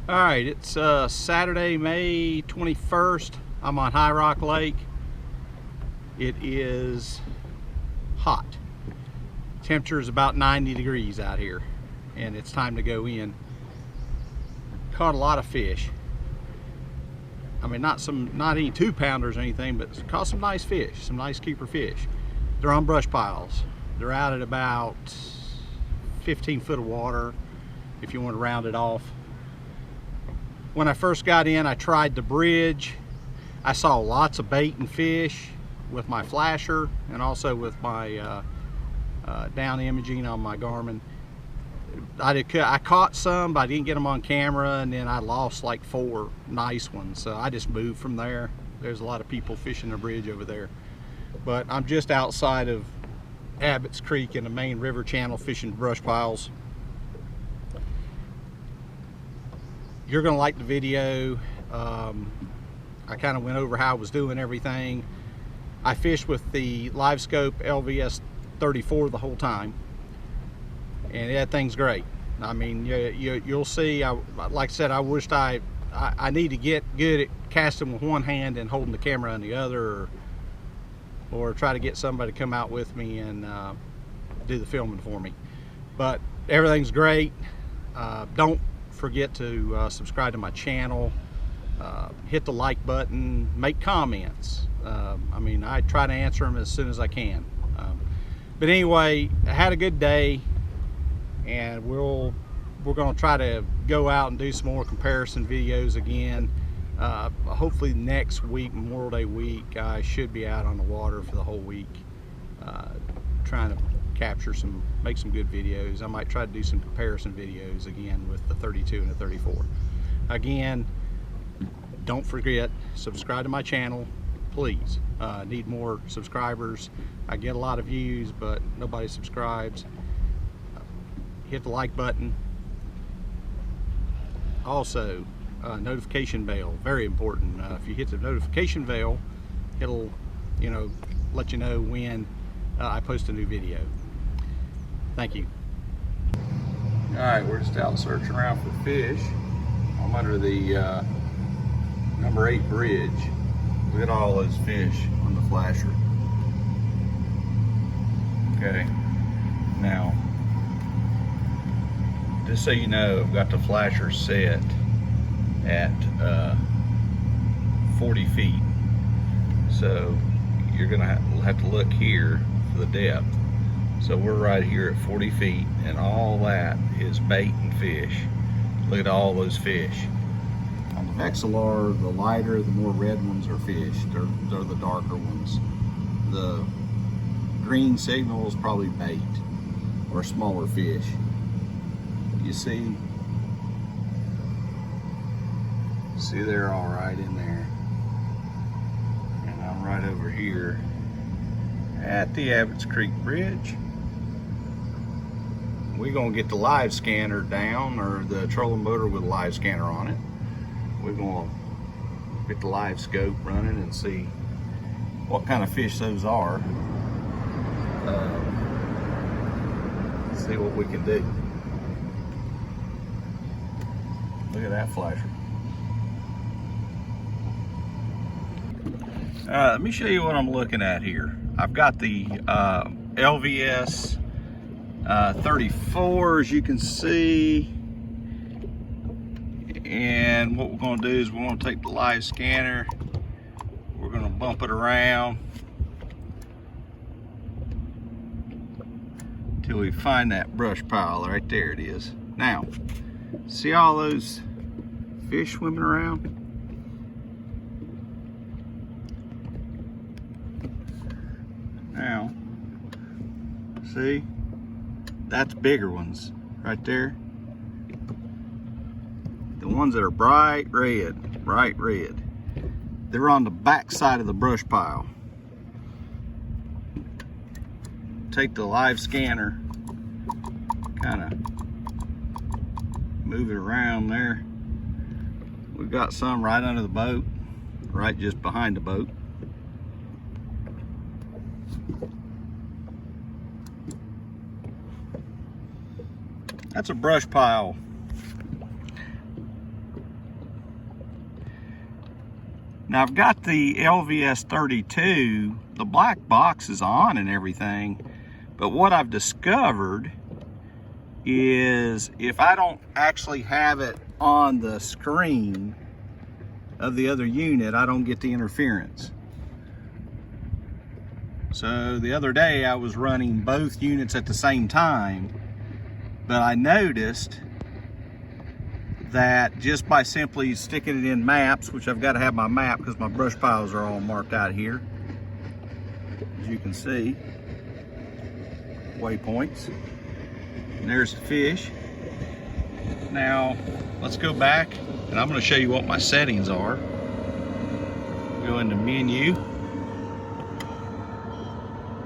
All right, it's Saturday, May 21st. I'm on High Rock Lake. It is hot. Temperature is about 90 degrees out here, and it's time to go in. Caught a lot of fish. I mean, not any 2-pounders or anything, but caught some nice fish, some nice keeper fish. They're on brush piles. They're out at about 15 foot of water, if you want to round it off. When I first got in, I tried the bridge. I saw lots of bait and fish with my flasher and also with my down imaging on my Garmin. I caught some, but I didn't get them on camera, and then I lost like 4 nice ones. So I just moved from there. There's a lot of people fishing the bridge over there. But I'm just outside of Abbott's Creek in the main river channel fishing brush piles. You're gonna like the video. I kind of went over how I was doing everything. I fished with the Livescope LVS34 the whole time, and that thing's great. I mean, you'll see. Like I said, I wished I need to get good at casting with one hand and holding the camera on the other, or try to get somebody to come out with me and do the filming for me. But everything's great. Don't forget to subscribe to my channel, hit the like button, make comments. I mean, I try to answer them as soon as I can. But anyway, I had a good day, and we're going to try to go out and do some more comparison videos again. Hopefully next week, Memorial Day week, I should be out on the water for the whole week, trying to make some good videos. I might try to do some comparison videos again with the 32 and the 34. Again, don't forget, subscribe to my channel, please. Need more subscribers. I get a lot of views, but nobody subscribes. Hit the like button. Also, notification bell, very important. If you hit the notification bell, it'll, let you know when I post a new video. Thank you. All right, we're just out searching around for fish. I'm under the number 8 bridge. Look at all those fish on the flasher. Okay, now, just so you know, I've got the flasher set at 40 feet. So you're gonna have to look here for the depth. So we're right here at 40 feet, and all that is bait and fish. Look at all those fish. On the XLR, the lighter, the more red ones are fish. They're the darker ones. The green signal is probably bait or smaller fish. You see they're all right in there. And I'm right over here at the Abbott's Creek Bridge. We're gonna get the live scanner down, or the trolling motor with a live scanner on it. We're gonna get the live scope running and see what kind of fish those are. See what we can do. Look at that flasher. Let me show you what I'm looking at here. I've got the LVS34, as you can see, and what we're going to do is we're going to take the live scanner, we're going to bump it around till we find that brush pile. Right there it is. Now, see all those fish swimming around? Now, see, that's bigger ones right there. The ones that are bright red, they're on the back side of the brush pile. Take the live scanner, kind of move it around there. We've got some right under the boat, right just behind the boat. That's a brush pile. Now I've got the LVS32, the black box is on and everything, but what I've discovered is if I don't actually have it on the screen of the other unit, I don't get the interference. So the other day I was running both units at the same time, but I noticed that just by simply sticking it in maps, which I've got to have my map because my brush piles are all marked out here, as you can see, waypoints. And there's the fish. Now let's go back and I'm going to show you what my settings are. Go into menu.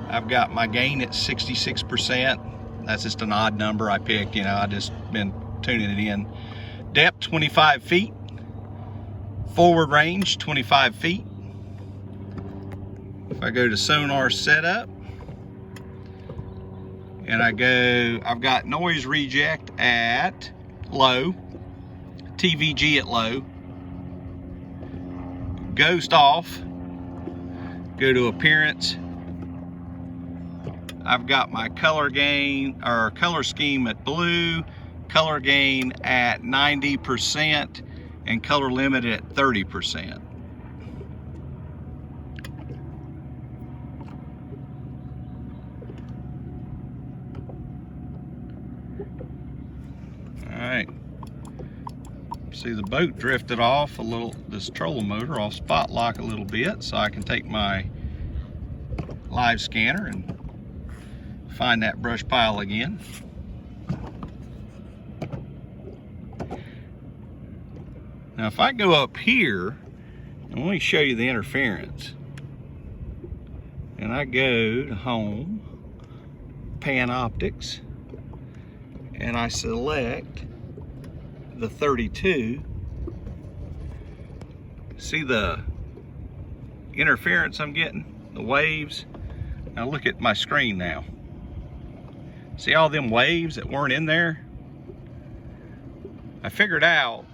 I've got my gain at 66%. That's just an odd number I picked, you know, I just been tuning it in. Depth 25 feet. Forward range 25 feet. If I go to sonar setup and I've got noise reject at low, TVG at low, ghost off, go to appearance. I've got my color gain or color scheme at blue, color gain at 90%, and color limit at 30%. Alright, see the boat drifted off a little, this trolling motor, I'll spot lock a little bit so I can take my live scanner and find that brush pile again. Now if I go up here, and let me show you the interference, and I go to home, pan optics, and I select the 32, see the interference I'm getting, the waves. Now look at my screen now. See all them waves that weren't in there? I figured out,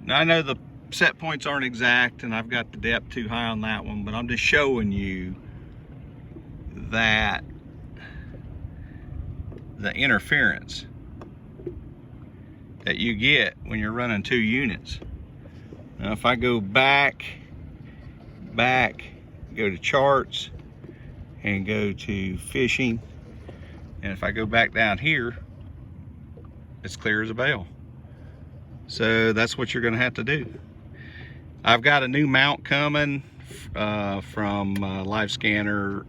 now I know the set points aren't exact and I've got the depth too high on that one, but I'm just showing you that the interference that you get when you're running two units. Now if I go back, go to charts and go to fishing, and if I go back down here, it's clear as a bell. So that's what you're gonna have to do. I've got a new mount coming from Live Scanner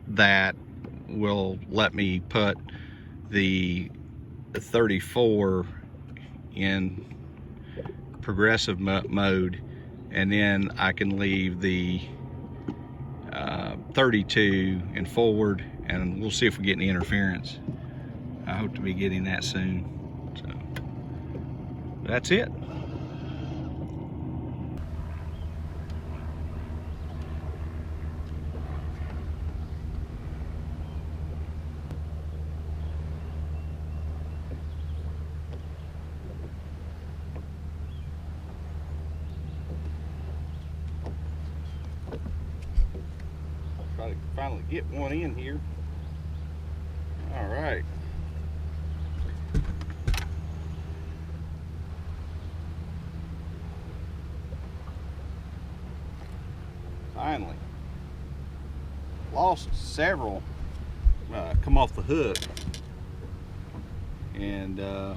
that will let me put the 34 in progressive mode, and then I can leave the 32 in forward, and we'll see if we get any interference. I hope to be getting that soon. So that's it. Try to finally get one in here. All right. Finally. Lost several come off the hook, and I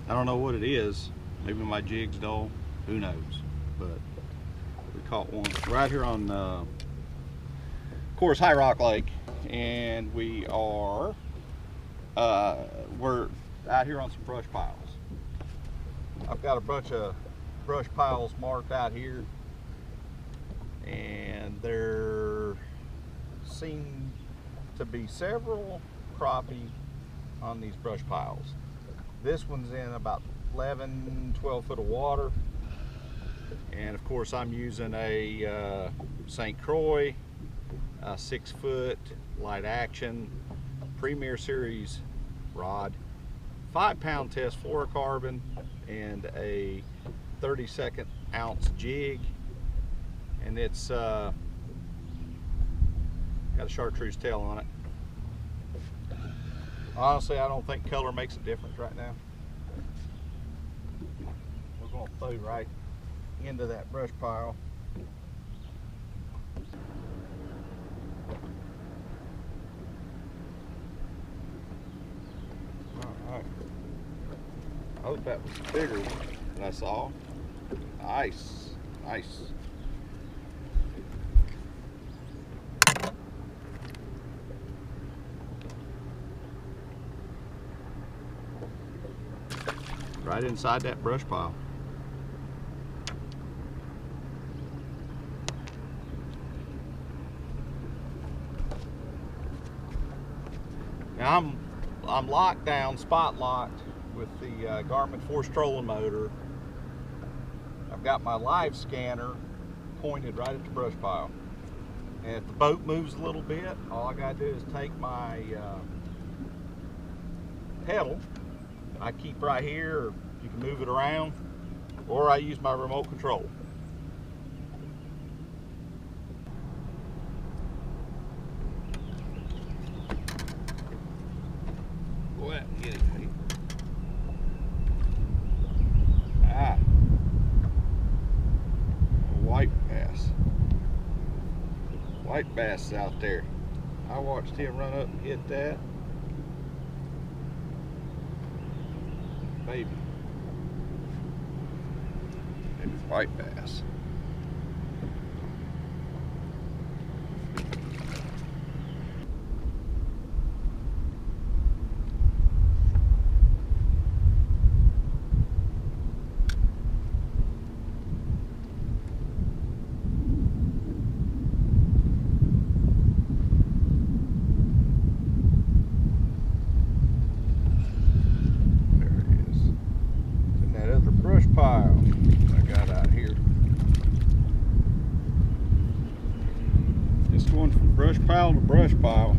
don't know what it is. Maybe my jig's dull, who knows, but we caught one right here on of course High Rock Lake, and we are we're out here on some brush piles. I've got a bunch of brush piles marked out here, and there seem to be several crappie on these brush piles. This one's in about 11-12 foot of water, and of course I'm using a St. Croix 6 foot light action Premier Series rod, 5 pound test fluorocarbon, and a 32nd ounce jig, and it's got a chartreuse tail on it. Honestly, I don't think color makes a difference right now. We're going to throw right into that brush pile. Alright. I hope that was bigger than I saw. Nice. Nice. Right inside that brush pile. Now I'm locked down, spot locked with the Garmin force trolling motor. I've got my live scanner pointed right at the brush pile. And if the boat moves a little bit, all I gotta do is take my pedal. I keep right here, or you can move it around, or I use my remote control. Go out and get it, mate. Ah, a white bass. White bass is out there. I watched him run up and hit that. Maybe white bass. Pile I got out here. Just going from brush pile to brush pile.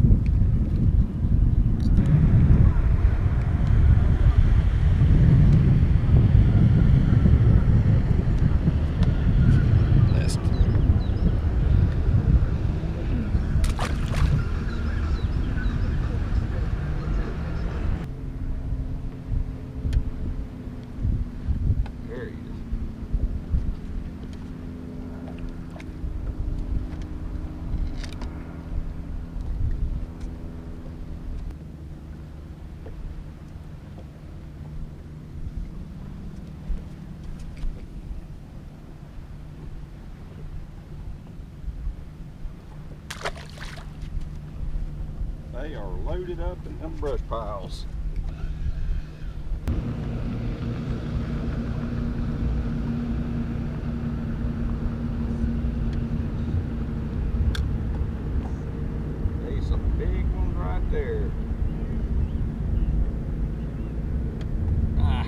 They are loaded up in them brush piles. There's some big ones right there. Ah,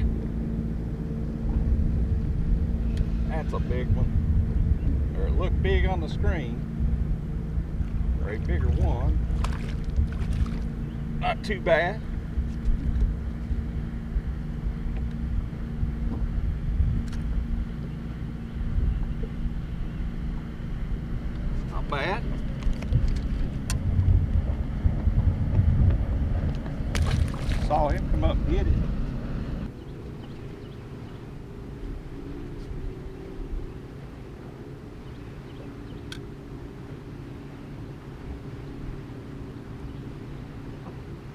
that's a big one. Or it looked big on the screen. Or a bigger one. Not too bad. Not bad. Saw him come up and get it.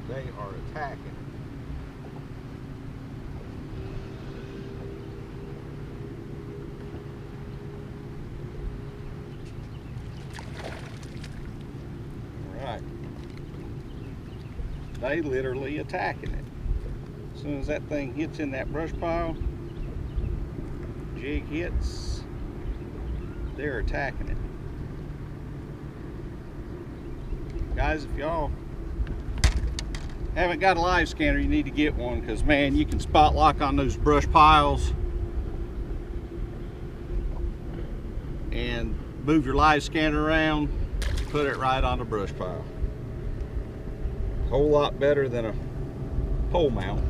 They are attacking. All right. They literally attacking it. As soon as that thing hits in that brush pile, jig hits, they're attacking it. Guys, if y'all haven't got a live scanner, you need to get one, because man, you can spot lock on those brush piles and move your live scanner around, put it right on the brush pile. A whole lot better than a pole mount.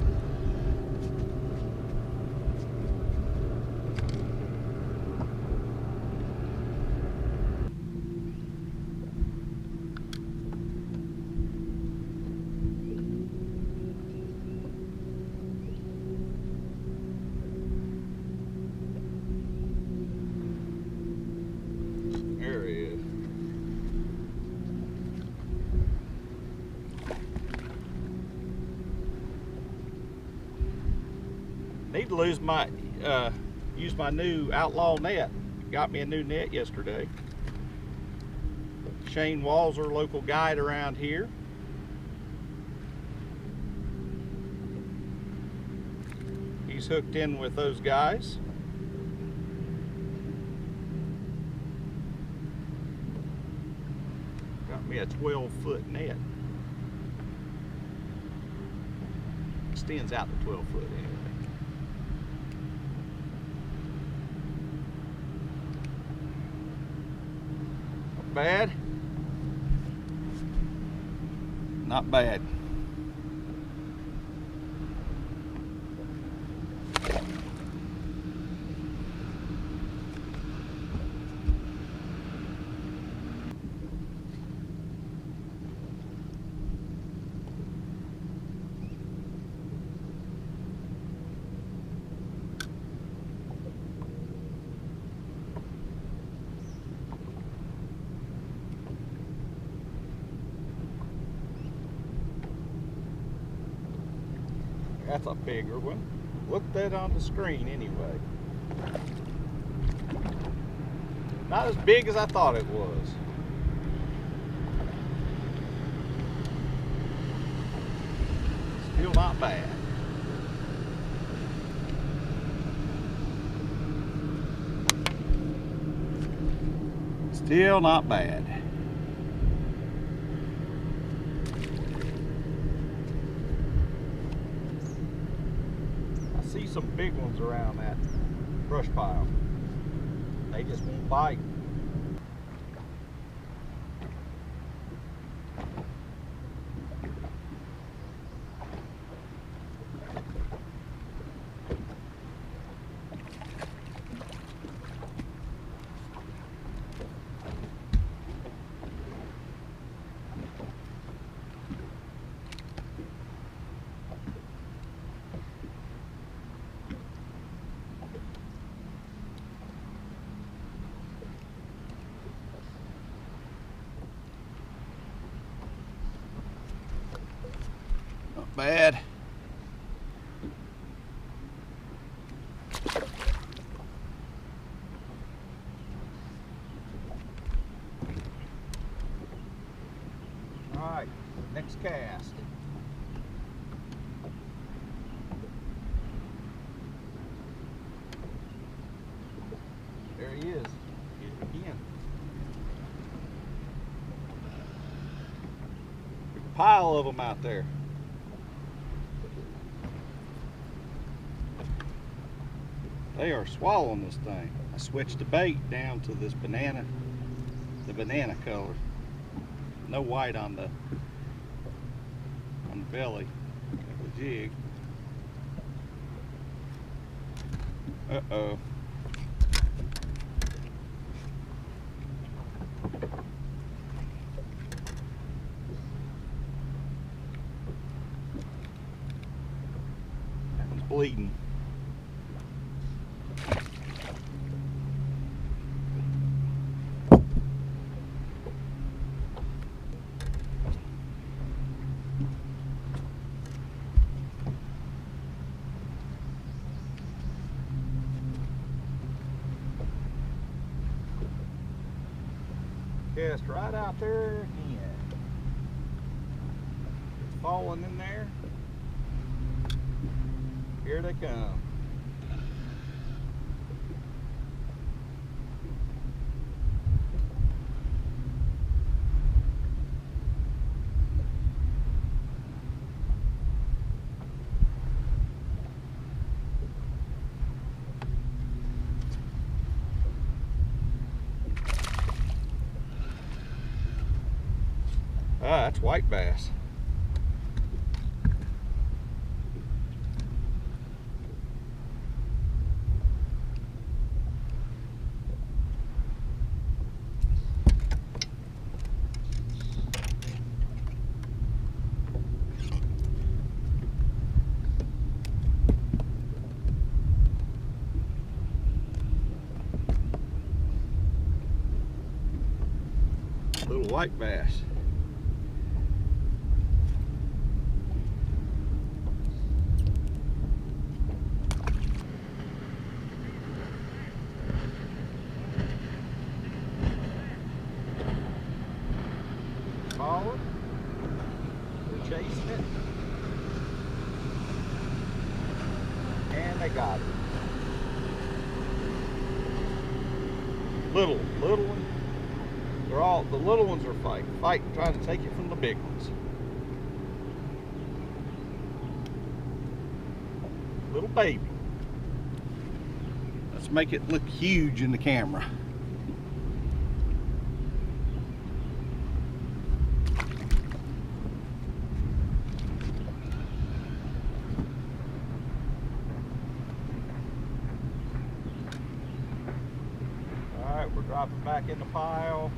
Need to use my new Outlaw net. Got me a new net yesterday. Shane Walzer, local guide around here. He's hooked in with those guys. Got me a 12-foot net. Extends out to 12 foot anyway. Not bad. Not bad. That's a bigger one. Looked at on the screen anyway. Not as big as I thought it was. Still not bad. Still not bad. See some big ones around that brush pile. They just won't bite. Bad. All right, next cast. There he is. Here's it again. Big pile of them out there. They are swallowing this thing. I switched the bait down to this banana, the banana color. No white on the belly of the jig. Uh-oh. That one's bleeding. Cast right out there again. It's falling in there. Here they come. Ah, that's white bass. Little white bass. and they got it. Little one. They're all, the little ones are fighting, trying to take it from the big ones. Little baby. Let's make it look huge in the camera. Alright, we're dropping back in the pile.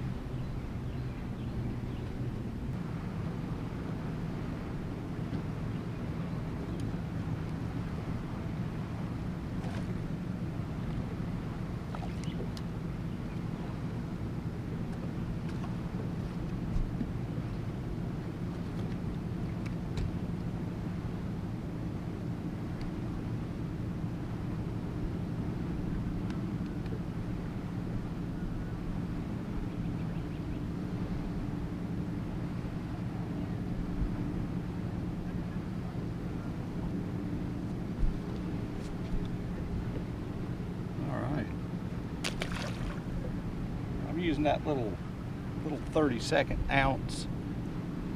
Using that little 32nd ounce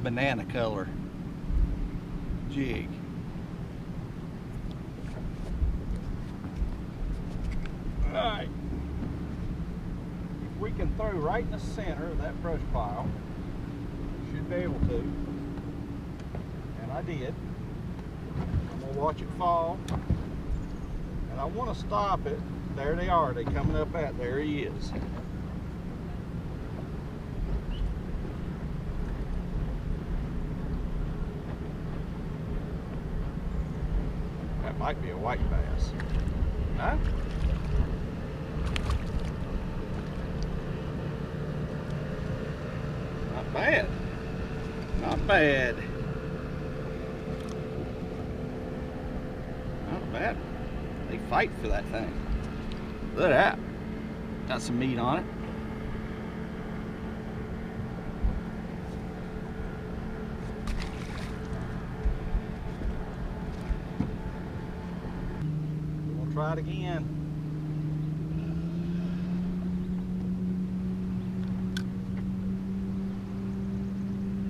banana color jig. Alright, if we can throw right in the center of that brush pile, should be able to, and I did. I'm going to watch it fall, and I want to stop it. There they are, they coming up at, there he is. Might be a white bass. Huh? Not bad. Not bad. Not bad. They fight for that thing. Look at that. Got some meat on it. Try it again.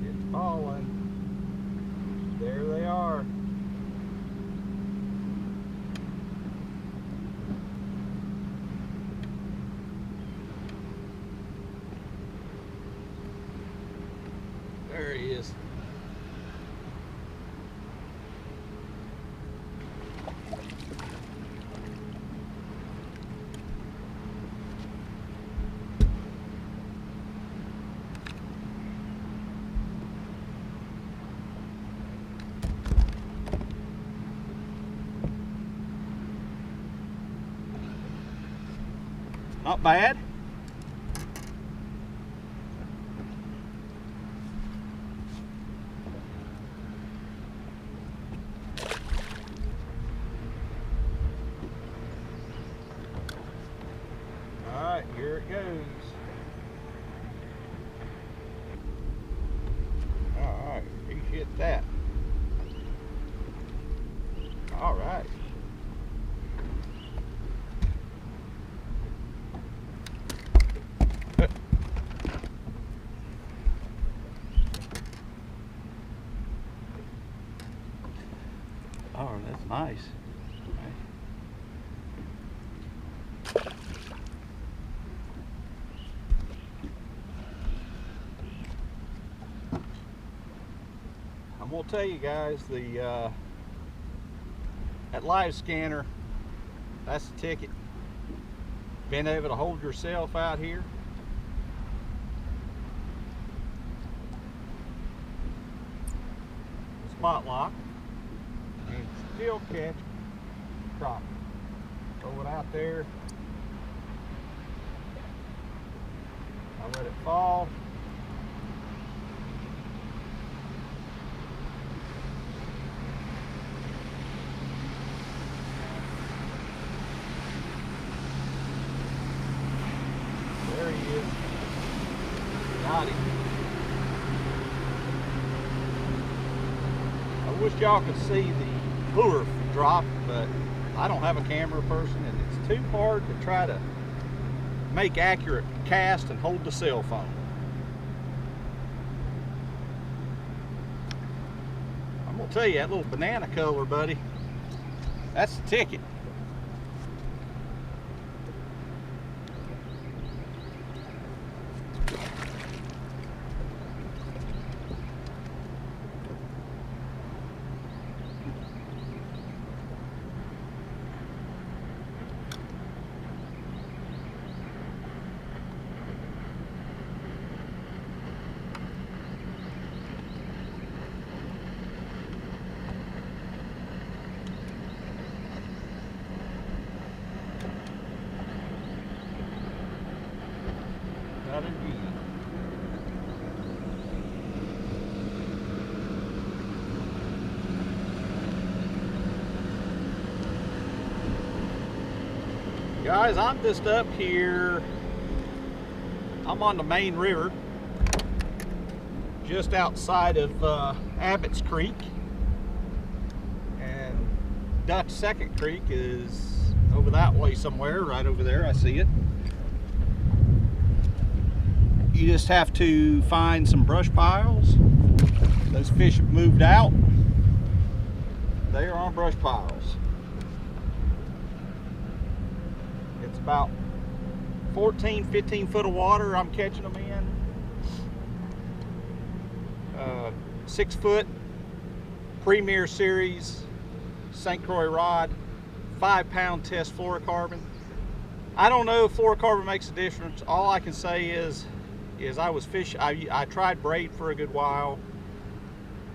It's falling. There they are. There he is. Not bad. All right, here it goes. All right, appreciate that. All right. Oh, that's nice. I'm gonna tell you guys, that live scanner, that's the ticket. Being able to hold yourself out here. Spot lock. And still catch crappie. Throw it out there. I let it fall. There he is. Got him. I wish y'all could see the lure drop, but I don't have a camera person, and it's too hard to try to make accurate cast and hold the cell phone. I'm gonna tell you, that little banana color, buddy, that's the ticket. Not indeed. Guys, I'm just up here. I'm on the main river, just outside of Abbott's Creek, and Dutch Second Creek is over that way somewhere, right over there. I see it. You just have to find some brush piles. Those fish have moved out. They are on brush piles. It's about 14, 15 foot of water I'm catching them in. 6 foot Premier Series St. Croix rod, 5-pound test fluorocarbon. I don't know if fluorocarbon makes a difference. All I can say is I was fishing. I tried braid for a good while,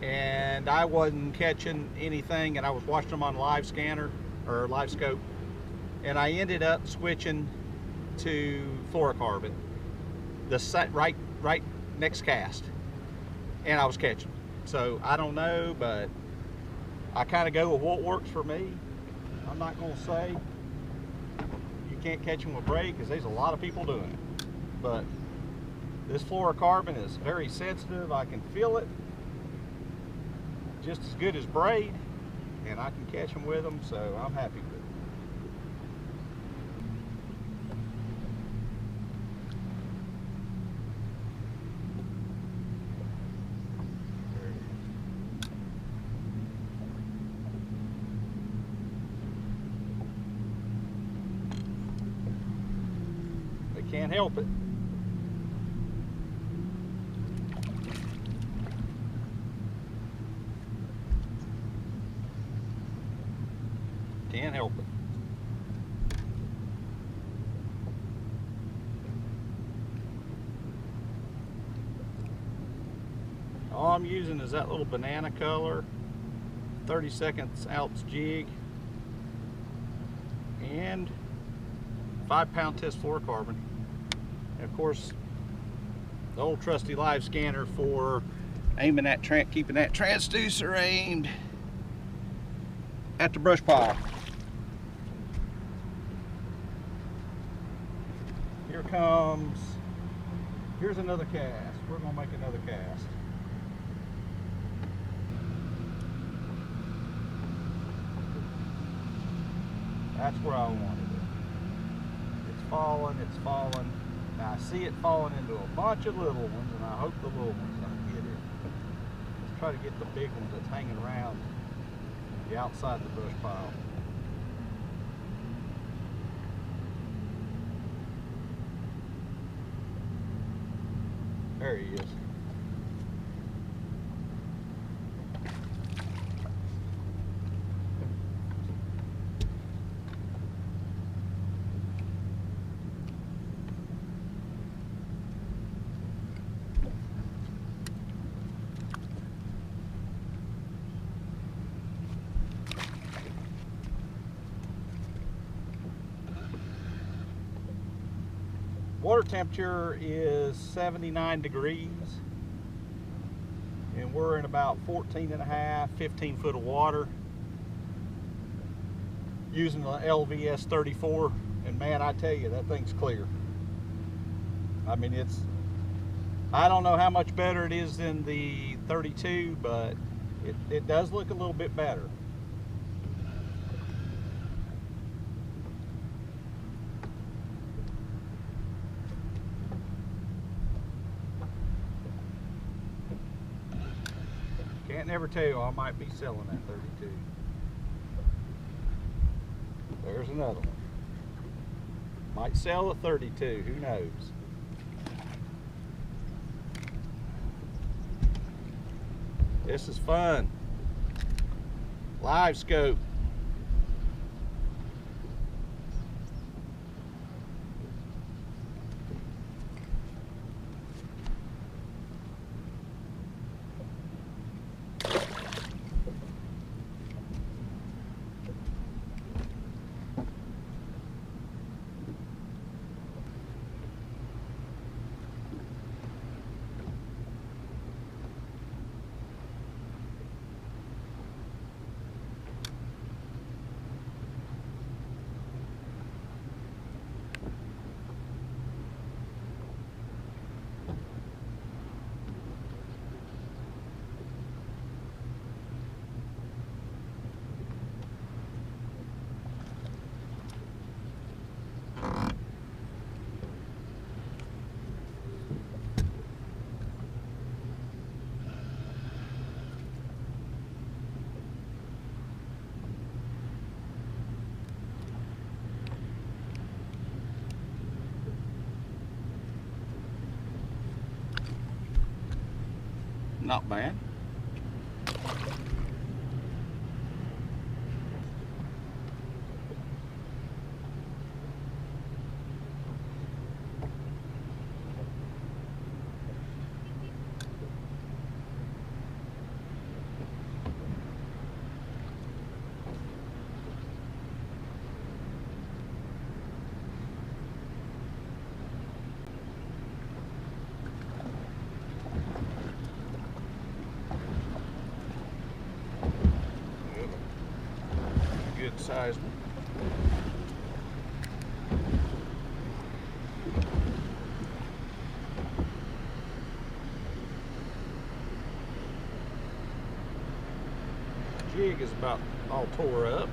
and I wasn't catching anything, and I was watching them on live scanner or Livescope, and I ended up switching to fluorocarbon the right next cast, and I was catching. So I don't know, but I kind of go with what works for me. I'm not going to say you can't catch them with braid, because there's a lot of people doing it, but this fluorocarbon is very sensitive. I can feel it just as good as braid, and I can catch them with them, so I'm happy with it. They can't help it. Can't help it. All I'm using is that little banana color, 32 ounce jig, and 5-pound test fluorocarbon. And of course, the old trusty live scanner for aiming that keeping that transducer aimed at the brush pile. Here comes, here's another cast. We're gonna make another cast. That's where I wanted it. It's falling, it's falling. Now I see it falling into a bunch of little ones, and I hope the little ones don't get it. Let's try to get the big ones that's hanging around the outside the brush pile. There he is. Water temperature is 79 degrees, and we're in about 14 and a half, 15 foot of water using the LVS34, and man, I tell you, that thing's clear. I mean, I don't know how much better it is than the 32, but it does look a little bit better. Can't never tell. I might be selling that 32. There's another one. Might sell a 32. Who knows? This is fun. Livescope. Not bad. Good size one. Jig is about all tore up.